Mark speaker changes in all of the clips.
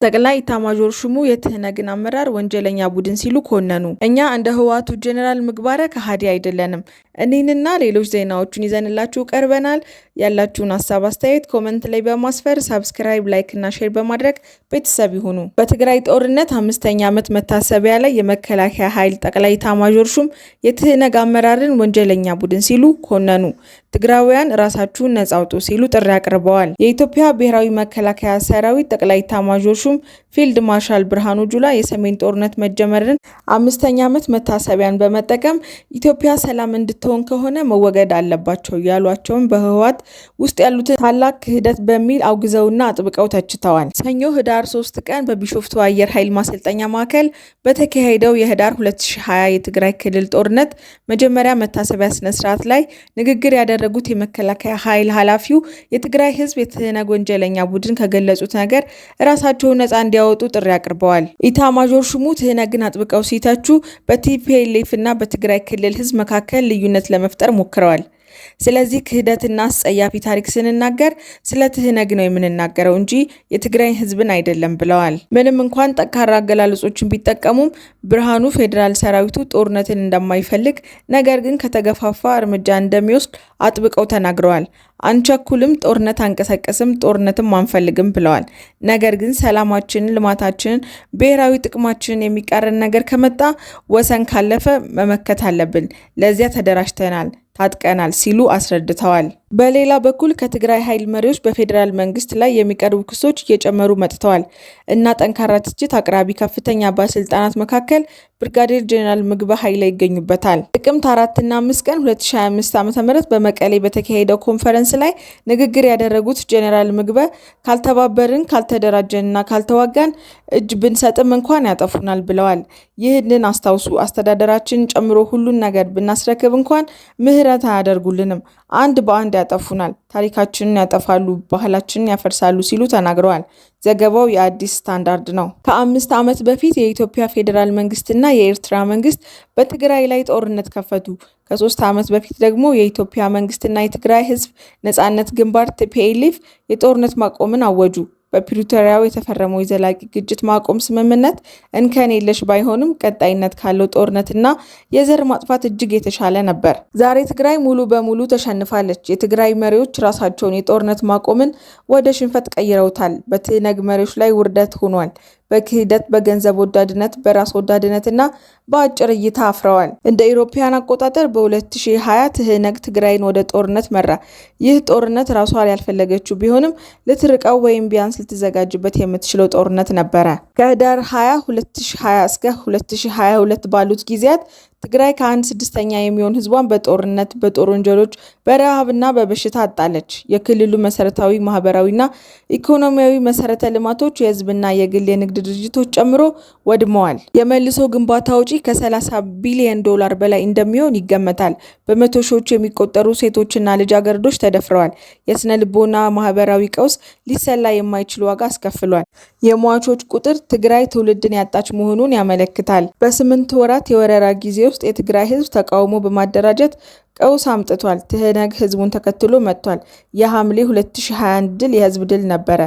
Speaker 1: ጠቅላይ ኢታማዦር ሹሙ የትህነግን አመራር ወንጀለኛ ቡድን ሲሉ ኮነኑ። እኛ እንደ ህወሓቱ ጄኔራል ምግባረ ከሃዲ አይደለንም። እኒህንና ሌሎች ዜናዎችን ይዘንላችሁ ቀርበናል። ያላችሁን ሀሳብ አስተያየት ኮመንት ላይ በማስፈር ሰብስክራይብ፣ ላይክ እና ሼር በማድረግ ቤተሰብ ይሁኑ። በትግራይ ጦርነት 5ኛ ዓመት መታሰቢያ ላይ የመከላከያ ኃይል ጠቅላይ ኢታማዦር ሹም የትህነግ አመራርን ወንጀለኛ ቡድን ሲሉ ኮነኑ። ትግራውያን ራሳችሁን ነጻ አውጡ ሲሉ ጥሪ አቅርበዋል። የኢትዮጵያ ብሔራዊ መከላከያ ሰራዊት ጠቅላይ ኢታማዦር ሹም ፊልድ ማርሻል ብርሃኑ ጁላ የሰሜን ጦርነት መጀመርን 5ኛ ዓመት መታሰቢያን በመጠቀም ኢትዮጵያ ሰላም እንድትሆን ከሆነ መወገድ አለባቸው ያሏቸውን በህወሓት ውስጥ ያሉትን ታላቅ ክህደት በሚል አውግዘውና አጥብቀው ተችተዋል። ሰኞ ህዳር 3 ቀን በቢሾፍቱ አየር ኃይል ማሰልጠኛ ማዕከል በተካሄደው የህዳር 2020 የትግራይ ክልል ጦርነት መጀመሪያ መታሰቢያ ስነ ስርዓት ላይ ንግግር ያደረጉት የመከላከያ ኃይል ኃላፊው የትግራይ ህዝብ የትህነግ ወንጀለኛ ቡድን ከገለጹት ነገር ራሳቸውን ነጻ እንዲያወጡ ጥሪ አቅርበዋል። ኢታማዦር ሹሙ ትህነግን አጥብቀው ሲተቹ በቲፒኤልኤፍ እና በትግራይ ክልል ህዝብ መካከል ልዩነት ለመፍጠር ሞክረዋል። ስለዚህ ክህደትና አስጸያፊ ታሪክ ስንናገር ስለ ትህነግ ነው የምንናገረው እንጂ የትግራይ ህዝብን አይደለም ብለዋል። ምንም እንኳን ጠንካራ አገላለጾችን ቢጠቀሙም ብርሃኑ ፌዴራል ሰራዊቱ ጦርነትን እንደማይፈልግ ነገር ግን ከተገፋፋ እርምጃ እንደሚወስድ አጥብቀው ተናግረዋል። አንቸኩልም፣ ጦርነት አንቀሰቀስም፣ ጦርነትም አንፈልግም ብለዋል። ነገር ግን ሰላማችንን፣ ልማታችንን፣ ብሔራዊ ጥቅማችንን የሚቃረን ነገር ከመጣ ወሰን ካለፈ መመከት አለብን። ለዚያ ተደራጅተናል፣ ታጥቀናል ሲሉ አስረድተዋል። በሌላ በኩል ከትግራይ ኃይል መሪዎች በፌዴራል መንግስት ላይ የሚቀርቡ ክሶች እየጨመሩ መጥተዋል እና ጠንካራ ትችት አቅራቢ ከፍተኛ ባለስልጣናት መካከል ብርጋዴር ጄኔራል ምግበ ኃይለ ይገኙበታል። ጥቅምት 4 እና 5 ቀን 2025 ዓ.ም በመቀሌ በተካሄደው ኮንፈረንስ ላይ ንግግር ያደረጉት ጄኔራል ምግበ ካልተባበርን፣ ካልተደራጀንና ካልተዋጋን እጅ ብንሰጥም እንኳን ያጠፉናል ብለዋል። ይህንን አስታውሱ፣ አስተዳደራችንን ጨምሮ ሁሉን ነገር ብናስረክብ እንኳን ምህረት አያደርጉልንም፣ አንድ በአንድ ያጠፉናል፣ ታሪካችንን ያጠፋሉ፣ ባህላችንን ያፈርሳሉ ሲሉ ተናግረዋል። ዘገባው የአዲስ ስታንዳርድ ነው። ከ5 ዓመት በፊት የኢትዮጵያ ፌዴራል መንግስትና የኤርትራ መንግስት በትግራይ ላይ ጦርነት ከፈቱ። ከ3 ዓመት በፊት ደግሞ የኢትዮጵያ መንግስትና የትግራይ ህዝብ ነጻነት ግንባር ቲፒኤልኤፍ የጦርነት ማቆምን አወጁ። በፕሪቶሪያው የተፈረመው የዘላቂ ግጭት ማቆም ስምምነት እንከን የለሽ ባይሆንም ቀጣይነት ካለው ጦርነትና የዘር ማጥፋት እጅግ የተሻለ ነበር። ዛሬ ትግራይ ሙሉ በሙሉ ተሸንፋለች። የትግራይ መሪዎች ራሳቸውን የጦርነት ማቆምን ወደ ሽንፈት ቀይረውታል። በትህነግ መሪዎች ላይ ውርደት ሆኗል። በክህደት፣ በገንዘብ ወዳድነት፣ በራስ ወዳድነትና በአጭር እይታ አፍረዋል። እንደ ኢሮፓያን አቆጣጠር በ2020 ትህነግ ትግራይን ወደ ጦርነት መራ። ይህ ጦርነት ራሷ ያልፈለገችው ቢሆንም ልትርቀው ወይም ቢያንስ ልትዘጋጅበት የምትችለው ጦርነት ነበረ። ከህዳር 20 2020 እስከ 2022 ባሉት ጊዜያት ትግራይ ከ1/6 የሚሆን ህዝቧን በጦርነት፣ በጦር ወንጀሎች፣ በረሃብና በበሽታ አጣለች። የክልሉ መሰረታዊ ማህበራዊና ኢኮኖሚያዊ መሰረተ ልማቶች የህዝብና የግል የንግድ ድርጅቶች ጨምሮ ወድመዋል። የመልሶ ግንባታ ወጪ ከ30 ቢሊዮን ዶላር በላይ እንደሚሆን ይገመታል። በመቶ ሺዎች የሚቆጠሩ ሴቶችና ልጃገረዶች ተደፍረዋል። የስነ ልቦና ማህበራዊ ቀውስ ሊሰላ የማይችል ዋጋ አስከፍሏል። የሟቾች ቁጥር ትግራይ ትውልድን ያጣች መሆኑን ያመለክታል። በ8 ወራት የወረራ ጊዜ ውስጥ የትግራይ ህዝብ ተቃውሞ በማደራጀት ቀውስ አምጥቷል። ትህነግ ህዝቡን ተከትሎ መጥቷል። የሐምሌ 2021 ድል የህዝብ ድል ነበረ።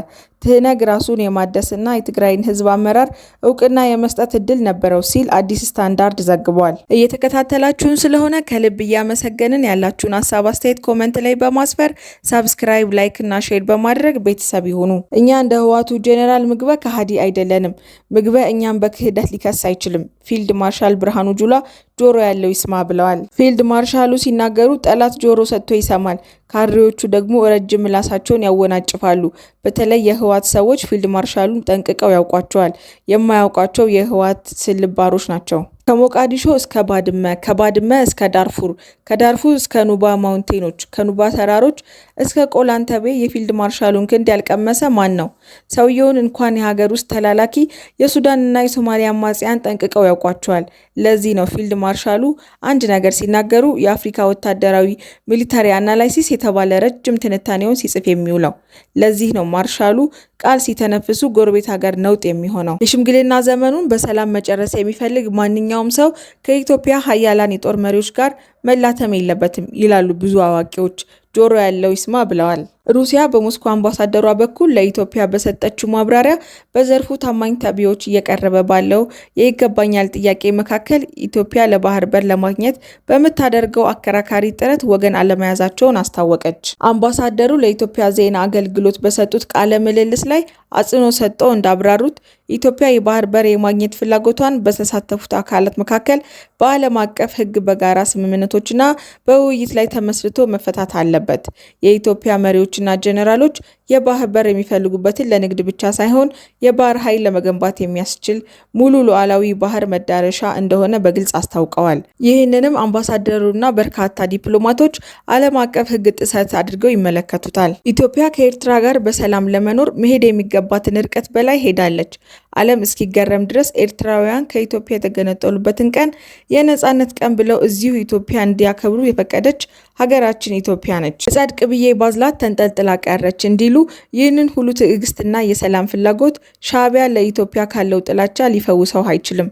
Speaker 1: ትህነግ ራሱን የማደስና የትግራይን ህዝብ አመራር እውቅና የመስጠት እድል ነበረው ሲል አዲስ ስታንዳርድ ዘግቧል። እየተከታተላችሁን ስለሆነ ከልብ እያመሰገንን ያላችሁን ሀሳብ አስተያየት ኮመንት ላይ በማስፈር ሰብስክራይብ፣ ላይክ እና ሼር በማድረግ ቤተሰብ ይሁኑ። እኛ እንደ ህወሓቱ ጄኔራል ምግበ ከሃዲ አይደለንም። ምግበ እኛም በክህደት ሊከስ አይችልም። ፊልድ ማርሻል ብርሃኑ ጁላ ጆሮ ያለው ይስማ ብለዋል። ፊልድ ማርሻሉ ሲናገሩ ጠላት ጆሮ ሰጥቶ ይሰማል፣ ካድሬዎቹ ደግሞ ረጅም ምላሳቸውን ያወናጭፋሉ። በተለይ የህወሓት ሰዎች ፊልድ ማርሻሉን ጠንቅቀው ያውቋቸዋል። የማያውቋቸው የህወሓት ስልባሮች ናቸው። ከሞቃዲሾ እስከ ባድመ፣ ከባድመ እስከ ዳርፉር፣ ከዳርፉር እስከ ኑባ ማውንቴኖች፣ ከኑባ ተራሮች እስከ ቆላንተቤ የፊልድ ማርሻሉን ክንድ ያልቀመሰ ማን ነው? ሰውየውን እንኳን የሀገር ውስጥ ተላላኪ የሱዳንና የሶማሊያ አማጽያን ጠንቅቀው ያውቋቸዋል። ለዚህ ነው ፊልድ ማርሻሉ አንድ ነገር ሲናገሩ የአፍሪካ ወታደራዊ ሚሊታሪ አናላይሲስ የተባለ ረጅም ትንታኔውን ሲጽፍ የሚውለው። ለዚህ ነው ማርሻሉ ቃል ሲተነፍሱ ጎረቤት ሀገር ነውጥ የሚሆነው። የሽምግልና ዘመኑን በሰላም መጨረስ የሚፈልግ ማንኛውም ሰው ከኢትዮጵያ ሀያላን የጦር መሪዎች ጋር መላተም የለበትም ይላሉ ብዙ አዋቂዎች። ጆሮ ያለው ይስማ ብለዋል። ሩሲያ በሞስኮ አምባሳደሯ በኩል ለኢትዮጵያ በሰጠችው ማብራሪያ በዘርፉ ታማኝ ተቢዎች እየቀረበ ባለው የይገባኛል ጥያቄ መካከል ኢትዮጵያ ለባህር በር ለማግኘት በምታደርገው አከራካሪ ጥረት ወገን አለመያዛቸውን አስታወቀች። አምባሳደሩ ለኢትዮጵያ ዜና አገልግሎት በሰጡት ቃለ ምልልስ ላይ አጽንኦት ሰጥተው እንዳብራሩት ኢትዮጵያ የባህር በር የማግኘት ፍላጎቷን በተሳተፉት አካላት መካከል በዓለም አቀፍ ሕግ በጋራ ስምምነቶችና በውይይት ላይ ተመስርቶ መፈታት አለበት። የኢትዮጵያ መሪዎችና ጄኔራሎች የባህር በር የሚፈልጉበትን ለንግድ ብቻ ሳይሆን የባህር ኃይል ለመገንባት የሚያስችል ሙሉ ሉዓላዊ ባህር መዳረሻ እንደሆነ በግልጽ አስታውቀዋል። ይህንንም አምባሳደሩና በርካታ ዲፕሎማቶች ዓለም አቀፍ ሕግ ጥሰት አድርገው ይመለከቱታል። ኢትዮጵያ ከኤርትራ ጋር በሰላም ለመኖር መሄድ የሚገባትን ርቀት በላይ ሄዳለች። ዓለም እስኪገረም ድረስ ኤርትራውያን ከኢትዮጵያ የተገነጠሉበትን ቀን የነጻነት ቀን ብለው እዚሁ ኢትዮጵያ እንዲያከብሩ የፈቀደች ሀገራችን ኢትዮጵያ ነች። ጸድቅ ብዬ ባዝላት ተንጠልጥላ ቀረች እንዲሉ ይህንን ሁሉ ትዕግስትና የሰላም ፍላጎት ሻዕቢያ ለኢትዮጵያ ካለው ጥላቻ ሊፈውሰው አይችልም።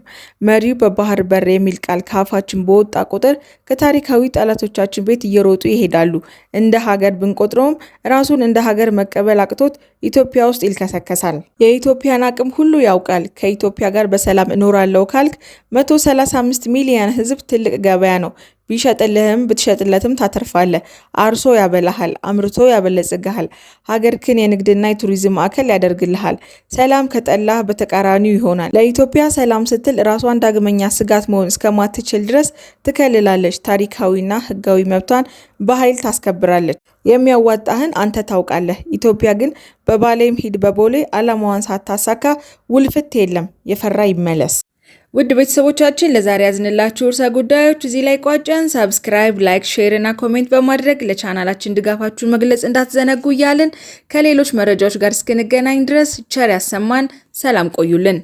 Speaker 1: መሪው በባህር በር የሚል ቃል ከአፋችን በወጣ ቁጥር ከታሪካዊ ጠላቶቻችን ቤት እየሮጡ ይሄዳሉ። እንደ ሀገር ብንቆጥረውም ራሱን እንደ ሀገር መቀበል አቅቶት ኢትዮጵያ ውስጥ ይልከሰከሳል። የኢትዮጵያን አቅም ሁሉ ያውቃል። ከኢትዮጵያ ጋር በሰላም እኖራለሁ ካልክ 135 ሚሊዮን ሕዝብ ትልቅ ገበያ ነው። ቢሸጥልህም ብትሸጥለትም ታተርፋለህ። አርሶ ያበላሃል፣ አምርቶ ያበለጽግሃል። ሀገርክን የንግድና የቱሪዝም ማዕከል ያደርግልሃል። ሰላም ከጠላህ በተቃራኒው ይሆናል። ለኢትዮጵያ ሰላም ስትል ራሷን ዳግመኛ ስጋት መሆን እስከማትችል ድረስ ትከልላለች። ታሪካዊና ሕጋዊ መብቷን በኃይል ታስከብራለች። የሚያዋጣህን አንተ ታውቃለህ። ኢትዮጵያ ግን በባሌም ሂድ በቦሌ ዓላማዋን ሳታሳካ ውልፍት የለም። የፈራ ይመለስ። ውድ ቤተሰቦቻችን ለዛሬ ያዝንላችሁ ርዕሰ ጉዳዮች እዚህ ላይ ቋጨን። ሰብስክራይብ፣ ላይክ፣ ሼር እና ኮሜንት በማድረግ ለቻናላችን ድጋፋችሁን መግለጽ እንዳትዘነጉ እያልን ከሌሎች መረጃዎች ጋር እስክንገናኝ ድረስ ቸር ያሰማን። ሰላም ቆዩልን።